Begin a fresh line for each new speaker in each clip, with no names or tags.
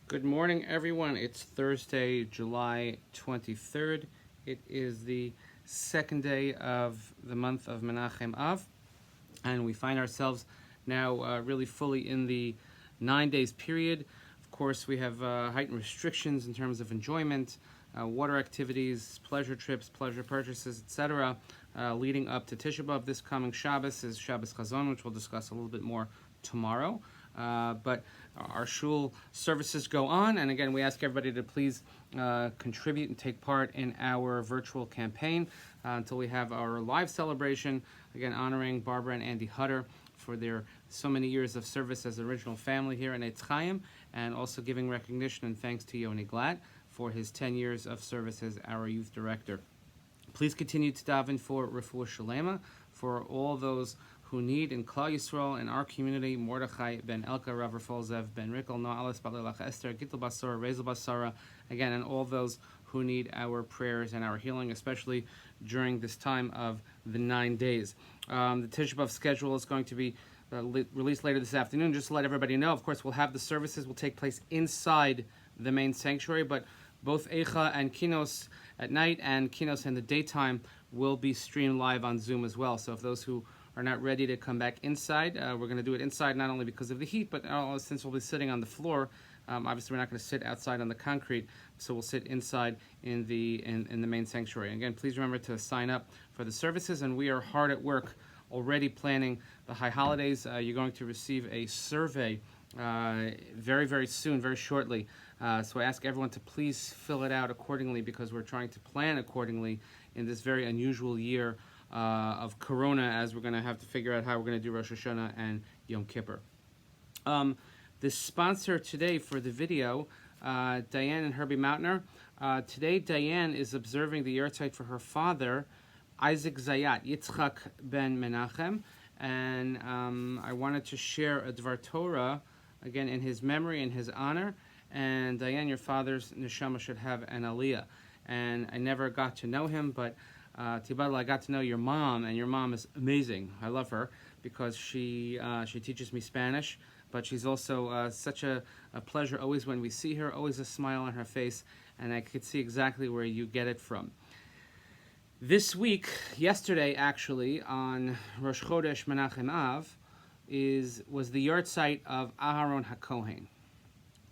Good morning, everyone. It's Thursday, July 23rd. It is the second day of the month of Menachem Av, and we find ourselves now really fully in the 9 days period. Of course, we have heightened restrictions in terms of enjoyment, water activities, pleasure trips, pleasure purchases, etc. Leading up to Tisha B'Av. This coming Shabbos is Shabbos Chazon, which we'll discuss a little bit more tomorrow. But our shul services go on, and again, we ask everybody to please contribute and take part in our virtual campaign until we have our live celebration, again honoring Barbara and Andy Hutter for their so many years of service as the original family here in Eitz Chaim, and also giving recognition and thanks to Yoni Glad for his 10 years of service as our youth director. Please continue to daven for Refuah Shalema for all those who need in Klal Yisrael, in our community, Mordechai ben Elka, Rav Rafal Zev ben Rickel, Noah Alice Balelach Esther, Gittel Basara, Rezel Basara, again, and all those who need our prayers and our healing, especially during this time of the 9 days. The Tisha B'Av schedule is going to be released later this afternoon. Just to let everybody know, of course, we'll have the services will take place inside the main sanctuary, but both Eicha and Kinos at night and Kinos in the daytime will be streamed live on Zoom as well. So if those who are not ready to come back inside, we're going to do it inside not only because of the heat, but since we'll be sitting on the floor, obviously we're not going to sit outside on the concrete, so we'll sit inside in the main sanctuary. Again, please remember to sign up for the services, and we are hard at work already planning the high holidays. You're going to receive a survey very, very soon, very shortly. So I ask everyone to please fill it out accordingly, because we're trying to plan accordingly in this very unusual year of Corona, as we're going to have to figure out how we're going to do Rosh Hashanah and Yom Kippur. The sponsor today for the video, Diane and Herbie Mautner. Today, Diane is observing the yahrzeit for her father, Isaac Zayat, Yitzchak ben Menachem, and I wanted to share a Dvar Torah, again, in his memory, in his honor. And Diane, your father's neshama should have an aliyah. And I never got to know him, but Tibadla, I got to know your mom, and your mom is amazing. I love her because she teaches me Spanish, but she's also such a pleasure always when we see her, always a smile on her face, and I could see exactly where you get it from. This week, yesterday actually, on Rosh Chodesh Menachem Av, was the yahrzeit of Aharon HaKohen.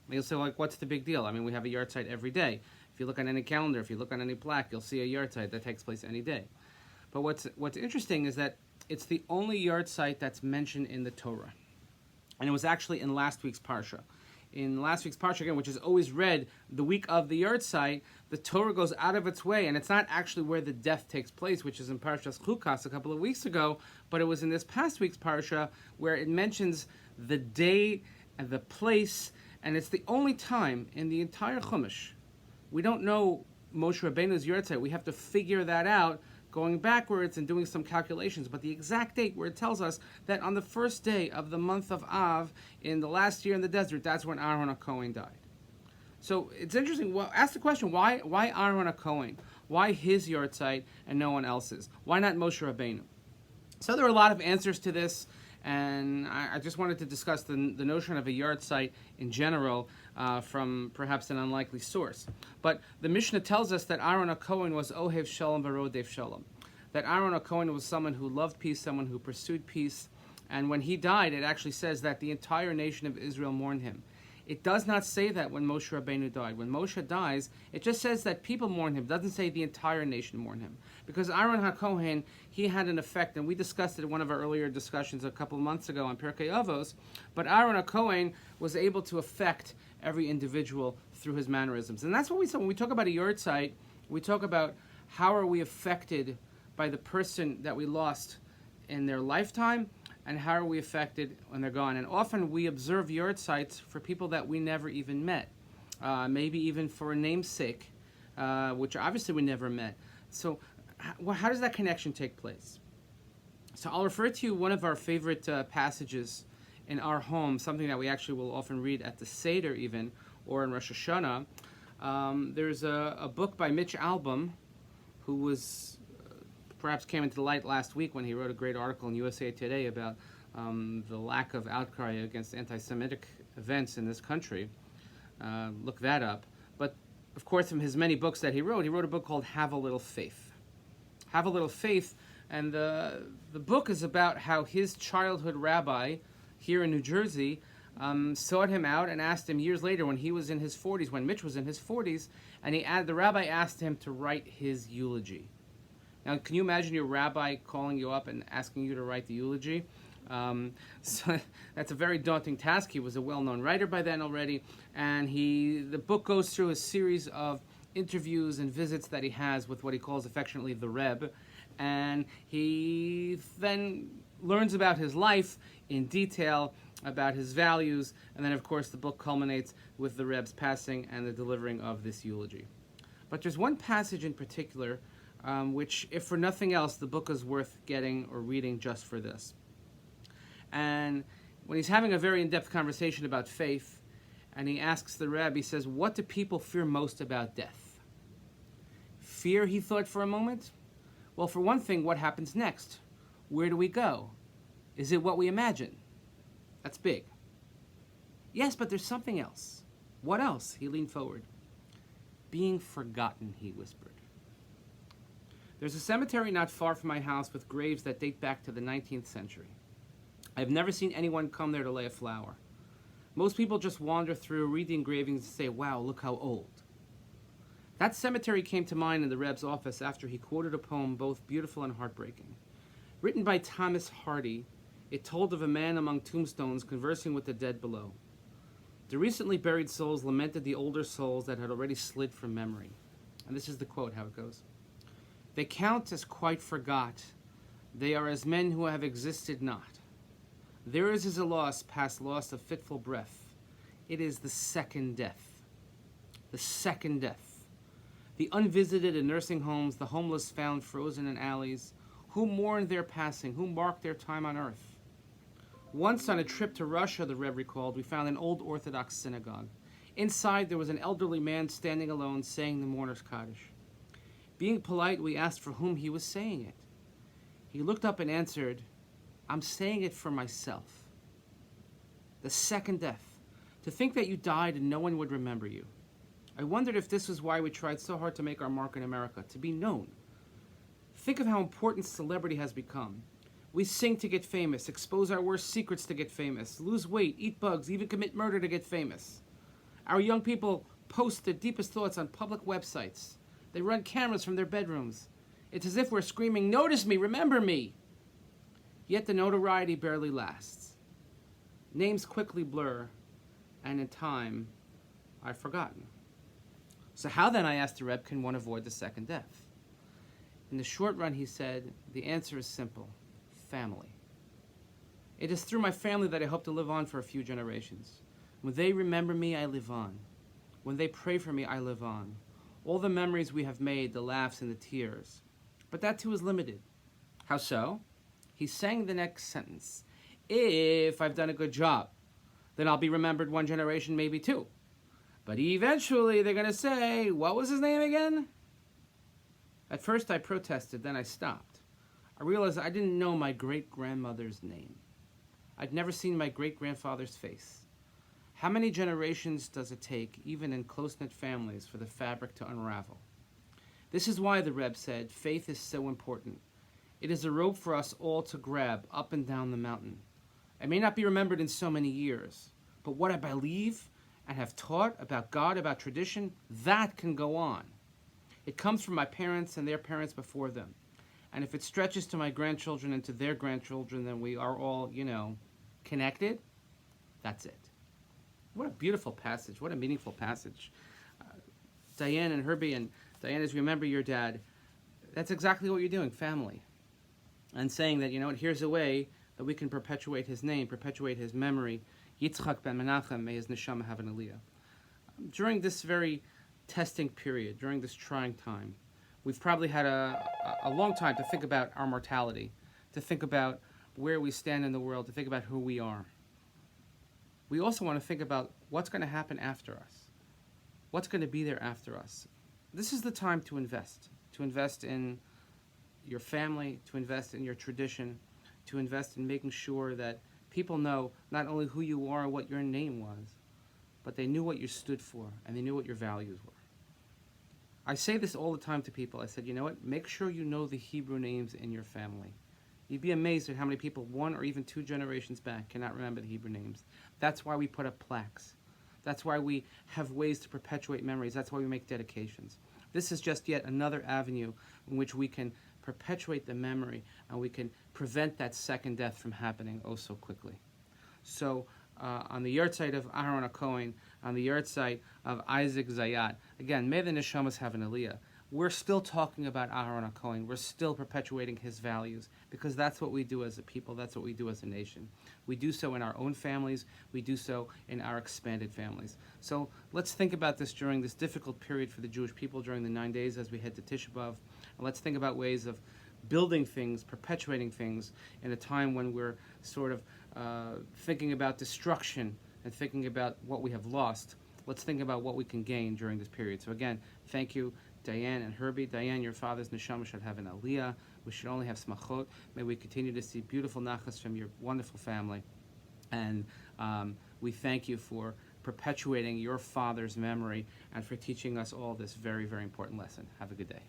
You'll say, like, what's the big deal? I mean, we have a yahrzeit every day. If you look on any calendar, if you look on any plaque, you'll see a yahrzeit that takes place any day. But what's interesting is that it's the only yahrzeit that's mentioned in the Torah. And it was actually in last week's Parsha. In last week's Parsha, again, which is always read the week of the yahrzeit, the Torah goes out of its way, and it's not actually where the death takes place, which is in Parshas Chukas a couple of weeks ago, but it was in this past week's Parsha where it mentions the day and the place, and it's the only time in the entire Chumash. We don't know Moshe Rabbeinu's yahrzeit. We have to figure that out going backwards and doing some calculations. But the exact date where it tells us that on the first day of the month of Av, in the last year in the desert, that's when Aaron HaKohen died. So it's interesting. Well, ask the question, why Aaron HaKohen? Why his yahrzeit and no one else's? Why not Moshe Rabbeinu? So there are a lot of answers to this, and I just wanted to discuss the notion of a yahrzeit in general from perhaps an unlikely source. But the Mishnah tells us that Aaron HaKohen was Ohev Shalom V'Rodef Shalom. That Aaron HaKohen was someone who loved peace, someone who pursued peace. And when he died, it actually says that the entire nation of Israel mourned him. It does not say that when Moshe Rabbeinu died. When Moshe dies, it just says that people mourn him. It doesn't say the entire nation mourn him. Because Aaron HaKohen, he had an effect, and we discussed it in one of our earlier discussions a couple of months ago on Pirkei Avos, but Aaron HaKohen was able to affect every individual through his mannerisms. And that's what we saw when we talk about a yahrzeit. We talk about how are we affected by the person that we lost in their lifetime, and how are we affected when they're gone. And often we observe yahrzeits for people that we never even met, maybe even for a namesake, which obviously we never met. So how does that connection take place? So I'll refer to you one of our favorite passages in our home, something that we actually will often read at the Seder even, or in Rosh Hashanah. There's a book by Mitch Albom, who was perhaps came into the light last week when he wrote a great article in USA Today about the lack of outcry against anti-Semitic events in this country. Look that up. But of course, from his many books that he wrote a book called Have a Little Faith. Have a Little Faith, and the book is about how his childhood rabbi here in New Jersey sought him out and asked him years later when he was in his 40s, when Mitch was in his 40s, and the rabbi asked him to write his eulogy. Now, can you imagine your rabbi calling you up and asking you to write the eulogy? So that's a very daunting task. He was a well-known writer by then already, and the book goes through a series of interviews and visits that he has with what he calls affectionately the Reb, and he then learns about his life in detail, about his values, and then of course the book culminates with the Reb's passing and the delivering of this eulogy. But there's one passage in particular which, if for nothing else, the book is worth getting or reading just for this. And when he's having a very in-depth conversation about faith, and he asks the Rebbe, he says, what do people fear most about death? Fear, he thought for a moment? Well, for one thing, what happens next? Where do we go? Is it what we imagine? That's big. Yes, but there's something else. What else? He leaned forward. Being forgotten, he whispered. There's a cemetery not far from my house with graves that date back to the 19th century. I've never seen anyone come there to lay a flower. Most people just wander through, read the engravings, and say, wow, look how old. That cemetery came to mind in the Reb's office after he quoted a poem both beautiful and heartbreaking. Written by Thomas Hardy, it told of a man among tombstones conversing with the dead below. The recently buried souls lamented the older souls that had already slid from memory. And this is the quote, how it goes. They count as quite forgot. They are as men who have existed not. Theirs is a loss past loss of fitful breath. It is the second death. The second death. The unvisited in nursing homes, the homeless found frozen in alleys, who mourned their passing, who marked their time on earth. Once on a trip to Russia, the Rebbe recalled, we found an old Orthodox synagogue. Inside, there was an elderly man standing alone saying the mourner's Kaddish. Being polite, we asked for whom he was saying it. He looked up and answered, I'm saying it for myself. The second death. To think that you died and no one would remember you. I wondered if this was why we tried so hard to make our mark in America, to be known. Think of how important celebrity has become. We sing to get famous, expose our worst secrets to get famous, lose weight, eat bugs, even commit murder to get famous. Our young people post their deepest thoughts on public websites. They run cameras from their bedrooms. It's as if we're screaming, notice me, remember me. Yet the notoriety barely lasts. Names quickly blur, and in time, I've forgotten. So how then, I asked the Rebbe, can one avoid the second death? In the short run, he said, the answer is simple. Family. It is through my family that I hope to live on for a few generations. When they remember me, I live on. When they pray for me, I live on. All the memories we have made, the laughs and the tears. But that too is limited. How so? He sang the next sentence. If I've done a good job, then I'll be remembered one generation, maybe two. But eventually they're going to say, what was his name again? At first I protested, then I stopped. I realized I didn't know my great-grandmother's name. I'd never seen my great-grandfather's face. How many generations does it take, even in close-knit families, for the fabric to unravel? This is why the Rebbe said, faith is so important. It is a rope for us all to grab up and down the mountain. I may not be remembered in so many years, but what I believe and have taught about God, about tradition, that can go on. It comes from my parents and their parents before them. And if it stretches to my grandchildren and to their grandchildren, then we are all, connected. That's it. What a beautiful passage. What a meaningful passage. Diane and Herbie, and Diane, as you remember your dad, that's exactly what you're doing, family. And saying that, here's a way that we can perpetuate his name, perpetuate his memory. Yitzchak ben Menachem, may his neshama have an aliyah. During this very testing period, during this trying time, we've probably had a long time to think about our mortality, to think about where we stand in the world, to think about who we are. We also want to think about what's going to happen after us. What's going to be there after us? This is the time to invest in your family, to invest in your tradition, to invest in making sure that people know not only who you are, what your name was, but they knew what you stood for and they knew what your values were. I say this all the time to people. I said, you know what? Make sure you know the Hebrew names in your family. You'd be amazed at how many people, one or even two generations back, cannot remember the Hebrew names. That's why we put up plaques. That's why we have ways to perpetuate memories. That's why we make dedications. This is just yet another avenue in which we can perpetuate the memory and we can prevent that second death from happening oh so quickly. So on the yahrzeit of Aharon HaKohen, on the yahrzeit of Isaac Zayat, again, may the neshamas have an aliyah. We're still talking about Aharon HaKohen. We're still perpetuating his values because that's what we do as a people. That's what we do as a nation. We do so in our own families. We do so in our expanded families. So let's think about this during this difficult period for the Jewish people during the 9 days as we head to Tisha B'Av. And let's think about ways of building things, perpetuating things in a time when we're sort of thinking about destruction and thinking about what we have lost. Let's think about what we can gain during this period. So again, thank you, Diane and Herbie. Diane, your father's neshama should have an aliyah. We should only have smachot. May we continue to see beautiful nachas from your wonderful family. And we thank you for perpetuating your father's memory and for teaching us all this very, very important lesson. Have a good day.